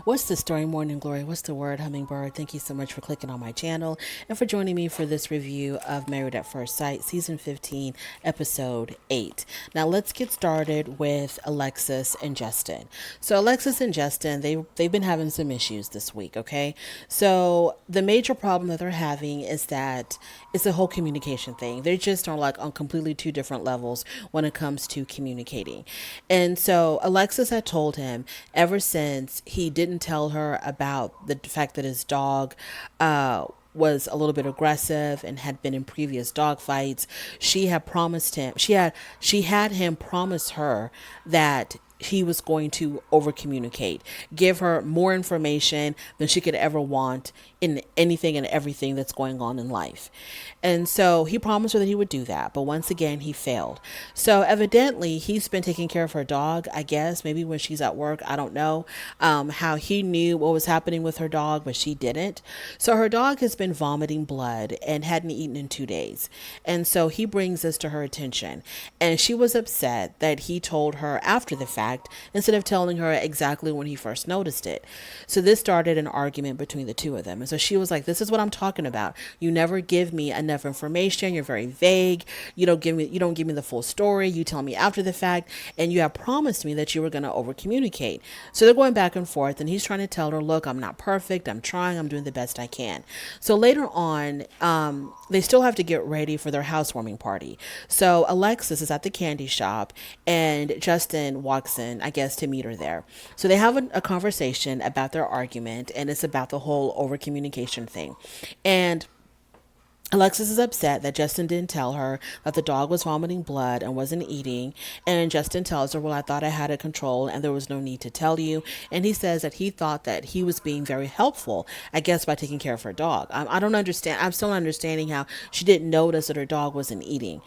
What's the story, Morning Glory? What's the word, Hummingbird? Thank you so much for clicking on my channel and for joining me for this review of Married at First Sight, Season 15, Episode 8. Now, let's get started with Alexis and Justin. So, Alexis and Justin, they've been having some issues this week, okay? So, the major problem that they're having is that it's a whole communication thing. They just are like on completely two different levels when it comes to communicating. And so, Alexis had told him ever since he didn't tell her about the fact that his dog was a little bit aggressive and had been in previous dog fights. She had promised him. She had him promise her that he was going to over communicate, give her more information than she could ever want in anything and everything that's going on in life. And so he promised her that he would do that. But once again, he failed. So evidently, he's been taking care of her dog, I guess, maybe when she's at work. I don't know how he knew what was happening with her dog, but she didn't. So her dog has been vomiting blood and hadn't eaten in 2 days. And so he brings this to her attention. And she was upset that he told her after the fact instead of telling her exactly when he first noticed it. So this started an argument between the two of them. And so she was like, "This is what I'm talking about. You never give me enough information. You're very vague. You don't give me the full story. You tell me after the fact, and you have promised me that you were going to over communicate." So they're going back and forth, and he's trying to tell her, "Look, I'm not perfect. I'm trying. I'm doing the best I can." So later on, they still have to get ready for their housewarming party. So Alexis is at the candy shop, and Justin walks in, I guess, to meet her there. So they have a conversation about their argument, and it's about the whole over communication thing. And Alexis is upset that Justin didn't tell her that the dog was vomiting blood and wasn't eating. And Justin tells her, "Well, I thought I had it controlled and there was no need to tell you." And he says that he thought that he was being very helpful, I guess, by taking care of her dog. I don't understand. I'm still not understanding how she didn't notice that her dog wasn't eating.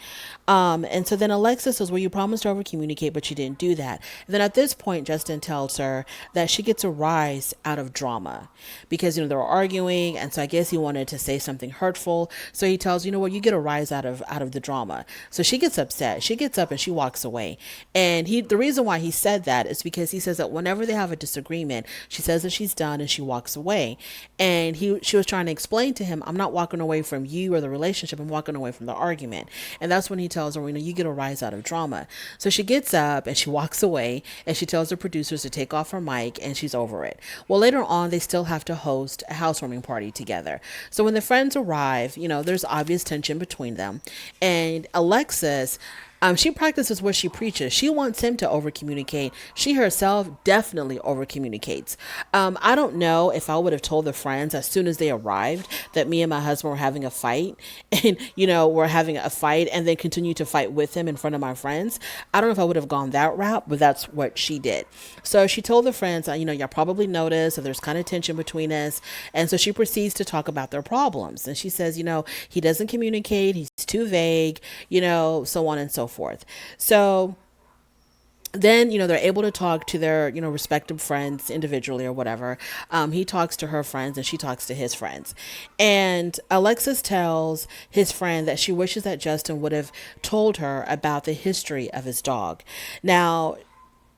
And so then Alexis says, "Well, you promised to over communicate, but you didn't do that." And then at this point, Justin tells her that she gets a rise out of drama because, they were arguing. And so I guess he wanted to say something hurtful. So he tells, "You know what, you get a rise out of the drama." So she gets upset. She gets up and she walks away. And the reason why he said that is because he says that whenever they have a disagreement, she says that she's done and she walks away. And she was trying to explain to him, "I'm not walking away from you or the relationship. I'm walking away from the argument." And that's when he tells her, "You get a rise out of drama." So she gets up and she walks away, and she tells the producers to take off her mic, and she's over it. Well, later on, they still have to host a housewarming party together. So when the friends arrive, there's obvious tension between them. And Alexis, she practices what she preaches. She wants him to over communicate. She herself definitely over communicates. I don't know if I would have told the friends as soon as they arrived that me and my husband were having a fight, and we're having a fight and then continue to fight with him in front of my friends. I don't know if I would have gone that route, but that's what she did. So she told the friends, "Y'all probably noticed that there's kind of tension between us." And so she proceeds to talk about their problems. And she says, "He doesn't communicate. He's too vague, so on and so forth." So then they're able to talk to their respective friends individually or whatever. He talks to her friends and she talks to his friends, and Alexis tells his friend that she wishes that Justin would have told her about the history of his dog. Now,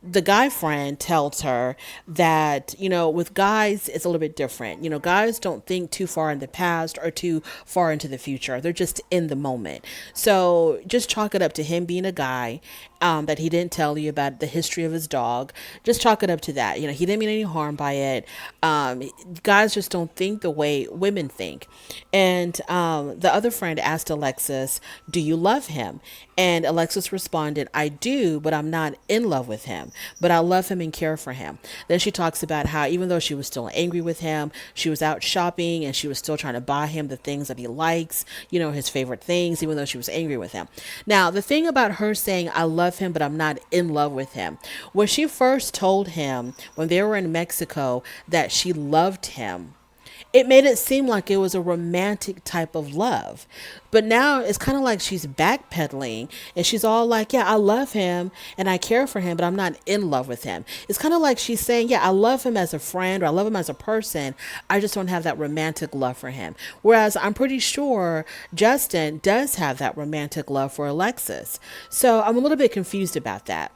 the guy friend tells her that, with guys, it's a little bit different. Guys don't think too far in the past or too far into the future. They're just in the moment. So just chalk it up to him being a guy, that he didn't tell you about the history of his dog. Just chalk it up to that. He didn't mean any harm by it. Guys just don't think the way women think. And the other friend asked Alexis, "Do you love him?" And Alexis responded, "I do, but I'm not in love with him. But I love him and care for him." Then she talks about how even though she was still angry with him, she was out shopping and she was still trying to buy him the things that he likes, his favorite things, even though she was angry with him. Now, the thing about her saying, "I love him, but I'm not in love with him," when she first told him when they were in Mexico that she loved him, it made it seem like it was a romantic type of love. But now it's kind of like she's backpedaling and she's all like, "Yeah, I love him and I care for him, but I'm not in love with him." It's kind of like she's saying, "Yeah, I love him as a friend or I love him as a person. I just don't have that romantic love for him." Whereas I'm pretty sure Justin does have that romantic love for Alexis. So I'm a little bit confused about that.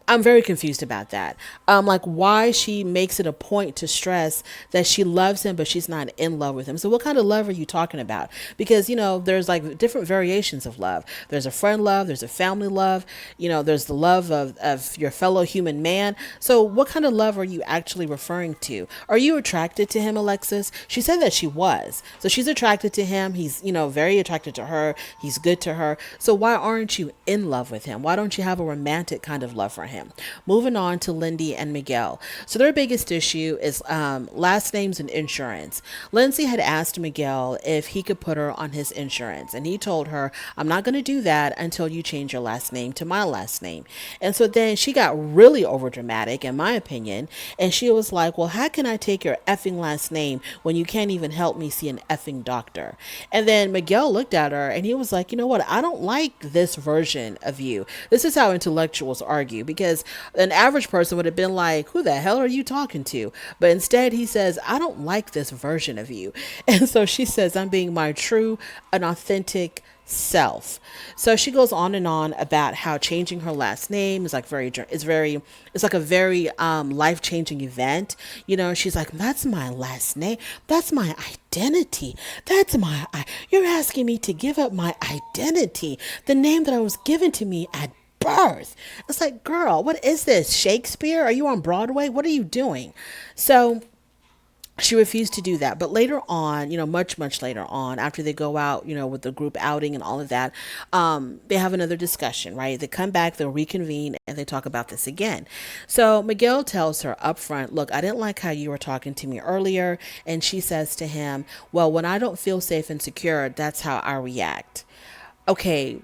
I'm very confused about that. Like why she makes it a point to stress that she loves him, but she's not in love with him. So what kind of love are you talking about? Because, there's like different variations of love. There's a friend love, there's a family love, there's the love of your fellow human man. So what kind of love are you actually referring to? Are you attracted to him, Alexis? She said that she was. So she's attracted to him. He's, very attracted to her. He's good to her. So why aren't you in love with him? Why don't you have a romantic kind of love for him? Moving on to Lindy and Miguel. So their biggest issue is last names and insurance. Lindsay had asked Miguel if he could put her on his insurance, and he told her, I'm not going to do that until you change your last name to my last name. And so then she got really overdramatic, in my opinion, and she was like, well, how can I take your effing last name when you can't even help me see an effing doctor? And then Miguel looked at her and he was like, you know what? I don't like this version of you. This is how intellectuals argue, because an average person would have been like, who the hell are you talking to? But instead he says, I don't like this version of you. And so she says, I'm being my true and authentic self. So she goes on and on about how changing her last name is like it's like a very life-changing event. She's like, that's my last name, that's my identity, you're asking me to give up my identity, the name that I was given to me at birth. It's like, girl, what is this, Shakespeare? Are you on Broadway? What are you doing? So she refused to do that. But later on, much later on, after they go out, with the group outing and all of that, they have another discussion, right? They come back, they'll reconvene, and they talk about this again. So Miguel tells her up front, look, I didn't like how you were talking to me earlier. And she says to him, well, when I don't feel safe and secure, that's how I react. Okay,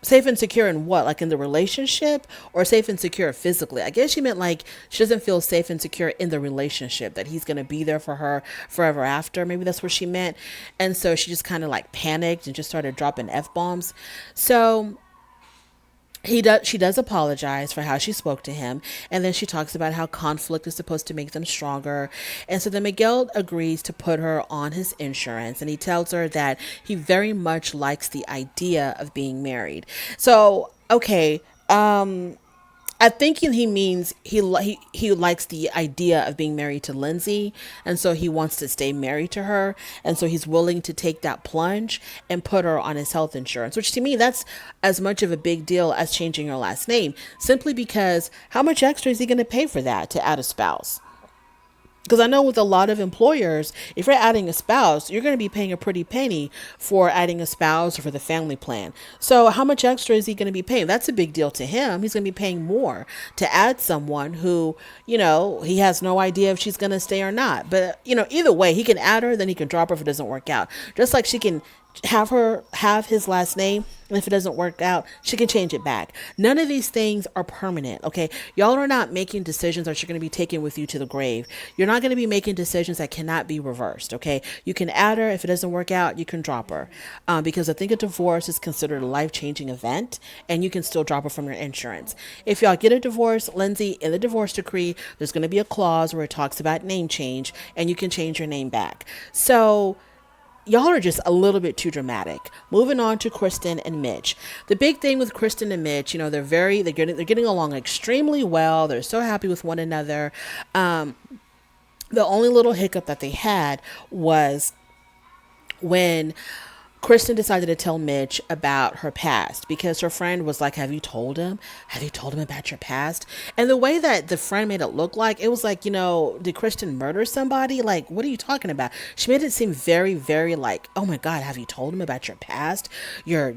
safe and secure in what? Like in the relationship, or safe and secure physically? I guess she meant like she doesn't feel safe and secure in the relationship, that he's going to be there for her forever after. Maybe that's what she meant. And so she just kind of like panicked and just started dropping F-bombs. So she does apologize for how she spoke to him, and then she talks about how conflict is supposed to make them stronger. And so then Miguel agrees to put her on his insurance, and he tells her that he very much likes the idea of being married. So okay, I think he means he likes the idea of being married to Lindsay, and so he wants to stay married to her, and so he's willing to take that plunge and put her on his health insurance, which to me, that's as much of a big deal as changing her last name, simply because how much extra is he going to pay for that to add a spouse? Because I know with a lot of employers, if you're adding a spouse, you're going to be paying a pretty penny for adding a spouse or for the family plan. So how much extra is he going to be paying? That's a big deal to him. He's going to be paying more to add someone who, he has no idea if she's going to stay or not. But, either way, he can add her, then he can drop her if it doesn't work out. Just like she can have his last name, and if it doesn't work out, she can change it back. None of these things are permanent. Okay, y'all are not making decisions that you're going to be taking with you to the grave. You're not going to be making decisions that cannot be reversed. Okay, you can add her. If it doesn't work out, you can drop her, because I think a divorce is considered a life-changing event, and you can still drop her from your insurance. If y'all get a divorce, Lindsay, in the divorce decree, there's going to be a clause where it talks about name change, and you can change your name back. So y'all are just a little bit too dramatic. Moving on to Kristen and Mitch. The big thing with Kristen and Mitch, they're getting along extremely well. They're so happy with one another. The only little hiccup that they had was when Kristen decided to tell Mitch about her past, because her friend was like, have you told him? Have you told him about your past? And the way that the friend made it look like, it was like, did Kristen murder somebody? Like, what are you talking about? She made it seem very, very like, oh my God, have you told him about your past? Your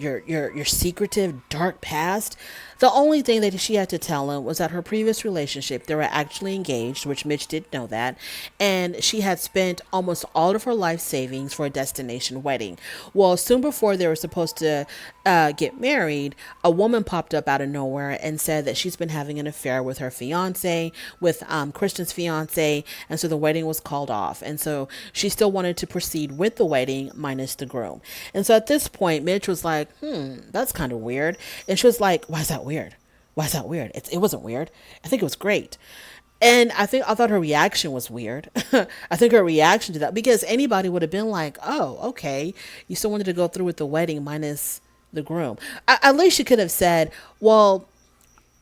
secretive, dark past? The only thing that she had to tell him was that her previous relationship, they were actually engaged, which Mitch didn't know that, and she had spent almost all of her life savings for a destination wedding. Well, soon before they were supposed to get married, a woman popped up out of nowhere and said that she's been having an affair with her fiance, with Kristen's fiance, and so the wedding was called off. And so she still wanted to proceed with the wedding minus the groom. And so at this point, Mitch was like, that's kind of weird. And she was like, why is that weird? Why is that weird? It wasn't weird. I think it was great. And I thought her reaction was weird. I think her reaction to that, because anybody would have been like, oh, okay, you still wanted to go through with the wedding minus the groom. At least she could have said, well,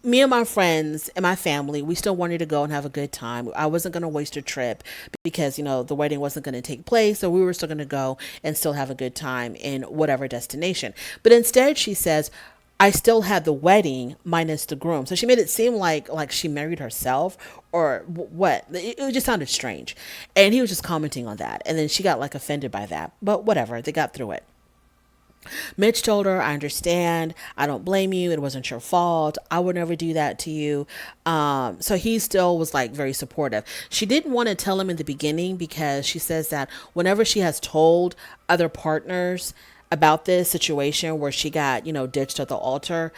me and my friends and my family, we still wanted to go and have a good time. I wasn't going to waste a trip because, the wedding wasn't going to take place. So we were still going to go and still have a good time in whatever destination. But instead, she says, I still had the wedding minus the groom. So she made it seem like she married herself or what. It just sounded strange. And he was just commenting on that. And then she got like offended by that. But whatever, they got through it. Mitch told her, I understand. I don't blame you. It wasn't your fault. I would never do that to you. So he still was like very supportive. She didn't want to tell him in the beginning because she says that whenever she has told other partners about this situation where she got, ditched at the altar,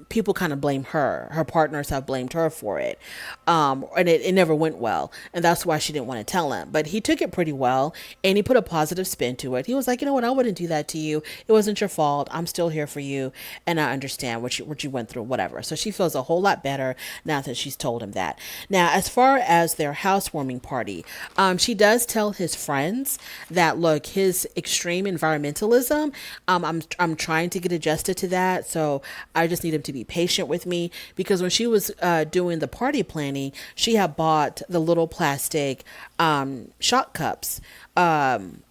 people kind of blame her. Her partners have blamed her for it. And it never went well. And that's why she didn't want to tell him. But he took it pretty well and he put a positive spin to it. He was like, you know what? I wouldn't do that to you. It wasn't your fault. I'm still here for you. And I understand what you went through, whatever. So she feels a whole lot better now that she's told him that. Now, as far as their housewarming party, she does tell his friends that, look, his extreme environmentalism, I'm trying to get adjusted to that. So I just need him to be patient with me because when she was doing the party planning, she had bought the little plastic shot cups. And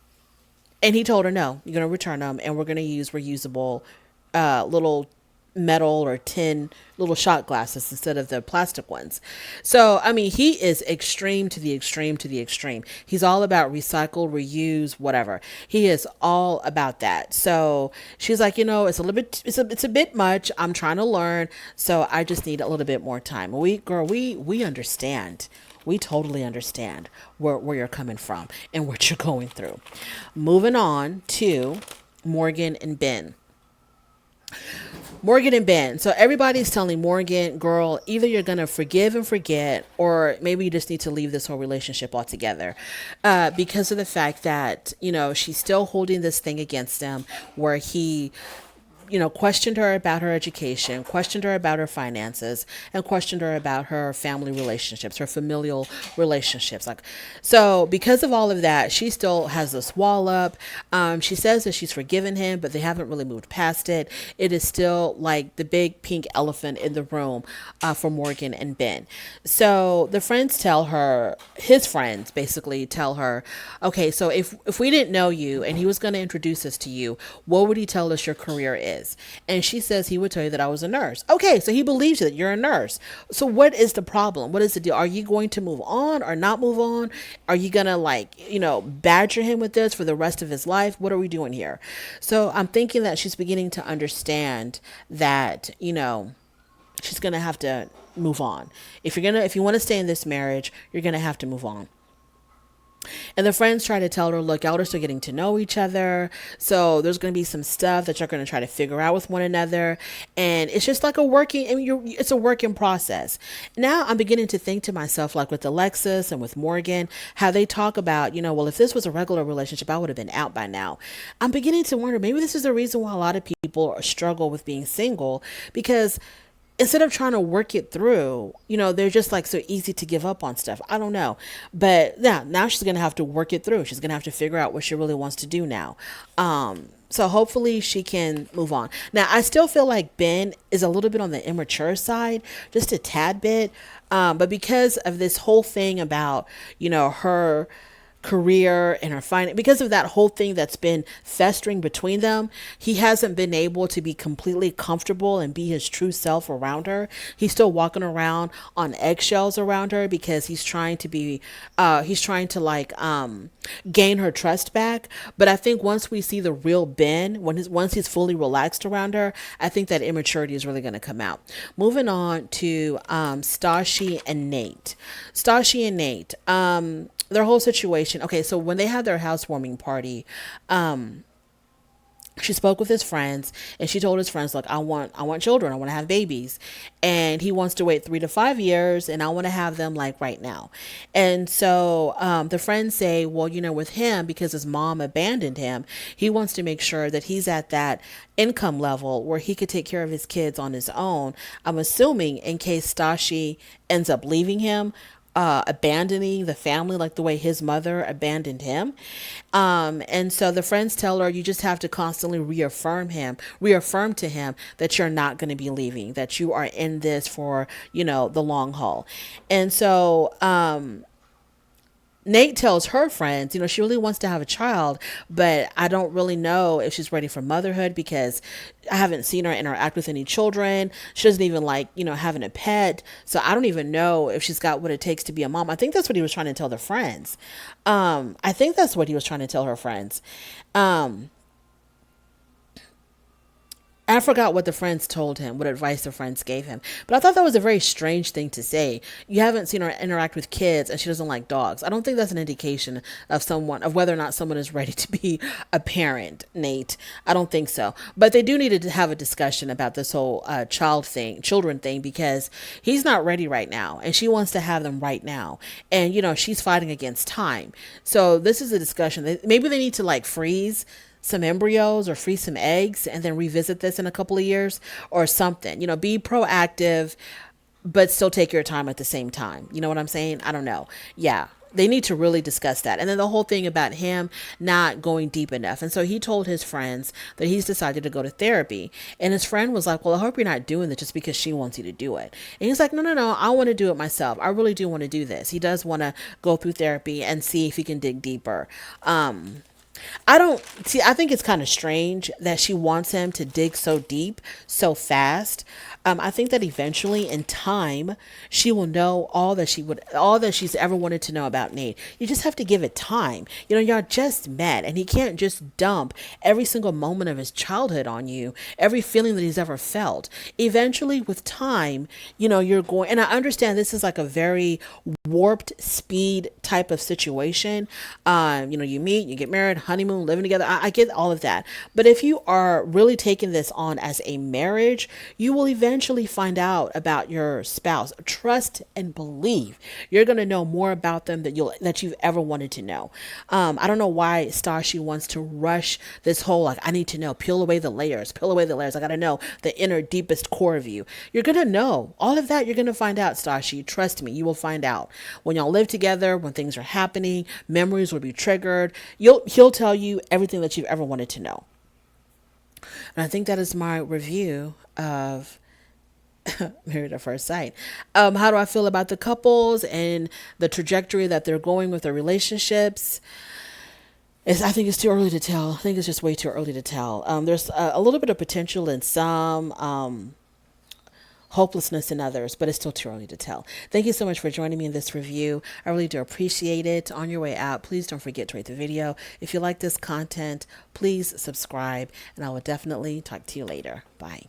he told her, no, you're going to return them and we're going to use reusable little metal or tin little shot glasses instead of the plastic ones. So, I mean, he is extreme to the extreme to the extreme. He's all about recycle, reuse, whatever. He is all about that. So she's like, it's a little bit, it's a bit much. I'm trying to learn. So I just need a little bit more time. We understand. We totally understand where you're coming from and what you're going through. Moving on to Morgan and Ben. Morgan and Ben. So everybody's telling Morgan, girl, either you're going to forgive and forget, or maybe you just need to leave this whole relationship altogether. Because of the fact that, she's still holding this thing against him where he questioned her about her education, questioned her about her finances, and questioned her about her family relationships, her familial relationships. So because of all of that, she still has this wall up. She says that she's forgiven him, but they haven't really moved past it. It is still like the big pink elephant in the room for Morgan and Ben. So the friends tell her, his friends basically tell her, okay, so if we didn't know you and he was going to introduce us to you, what would he tell us your career is? And she says he would tell you that I was a nurse. Okay, so he believes you that you're a nurse. So what is the problem? What is the deal? Are you going to move on or not move on? Are you going to badger him with this for the rest of his life? What are we doing here? So I'm thinking that she's beginning to understand that, she's going to have to move on. If you want to stay in this marriage, you're going to have to move on. And the friends try to tell her, look, y'all are still getting to know each other. So there's going to be some stuff that you're going to try to figure out with one another. And it's just like it's a working process. Now I'm beginning to think to myself, like with Alexis and with Morgan, how they talk about, well, if this was a regular relationship, I would have been out by now. I'm beginning to wonder, maybe this is the reason why a lot of people struggle with being single, because instead of trying to work it through, they're just like so easy to give up on stuff. I don't know. But yeah, now she's going to have to work it through. She's going to have to figure out what she really wants to do now. So hopefully she can move on. Now, I still feel like Ben is a little bit on the immature side, just a tad bit. But because of this whole thing about, her career and her finance, because of that whole thing that's been festering between them, he hasn't been able to be completely comfortable and be his true self around her. He's still walking around on eggshells around her because he's trying to gain her trust back. But I think once we see the real Ben, once he's fully relaxed around her, I think that immaturity is really going to come out. Moving on to Stashy and Nate. Stashy and Nate, their whole situation. Okay, so when they had their housewarming party, she spoke with his friends and she told his friends, look, I want children. I want to have babies. And he wants to wait 3 to 5 years and I want to have them like right now. And so the friends say, well, with him, because his mom abandoned him, he wants to make sure that he's at that income level where he could take care of his kids on his own. I'm assuming in case Stashy ends up leaving him, abandoning the family like the way his mother abandoned him. And so the friends tell her, you just have to constantly reaffirm to him that you're not going to be leaving, that you are in this for, the long haul. And so, Nate tells her friends, she really wants to have a child, but I don't really know if she's ready for motherhood because I haven't seen her interact with any children. She doesn't even like, having a pet. So I don't even know if she's got what it takes to be a mom. I think that's what he was trying to tell the friends. I think that's what he was trying to tell her friends. I forgot what the friends told him, what advice the friends gave him. But I thought that was a very strange thing to say. You haven't seen her interact with kids and she doesn't like dogs. I don't think that's an indication of whether or not someone is ready to be a parent, Nate. I don't think so. But they do need to have a discussion about this whole children thing, because he's not ready right now and she wants to have them right now. And, she's fighting against time. So this is a discussion. Maybe they need to like freeze some embryos or freeze some eggs and then revisit this in a couple of years or something. Be proactive, but still take your time at the same time. You know what I'm saying? I don't know. Yeah. They need to really discuss that. And then the whole thing about him not going deep enough. And so he told his friends that he's decided to go to therapy. And his friend was like, well, I hope you're not doing this just because she wants you to do it. And he's like, no, I want to do it myself. I really do want to do this. He does want to go through therapy and see if he can dig deeper. I think it's kind of strange that she wants him to dig so deep so fast. I think that eventually in time, she will know all that she's ever wanted to know about Nate. You just have to give it time. Y'all just met and he can't just dump every single moment of his childhood on you, every feeling that he's ever felt. Eventually with time, you're going, and I understand this is like a very warped speed type of situation. You meet, you get married, honeymoon, living together. I get all of that. But if you are really taking this on as a marriage, you will eventually find out about your spouse. Trust and believe. You're going to know more about them that you've ever wanted to know. I don't know why Stashi wants to rush this whole, like, I need to know, peel away the layers. I got to know the inner deepest core of you. You're going to know all of that. You're going to find out, Stashi. Trust me, you will find out. When y'all live together, when things are happening, memories will be triggered. He'll tell you everything that you've ever wanted to know. And I think that is my review of Married at First Sight. How do I feel about the couples and the trajectory that they're going with their relationships? I think it's too early to tell. I think it's just way too early to tell. There's a little bit of potential in some, hopelessness in others, but it's still too early to tell. Thank you so much for joining me in this review. I really do appreciate it. On your way out, please don't forget to rate the video. If you like this content, please subscribe, and I will definitely talk to you later. Bye.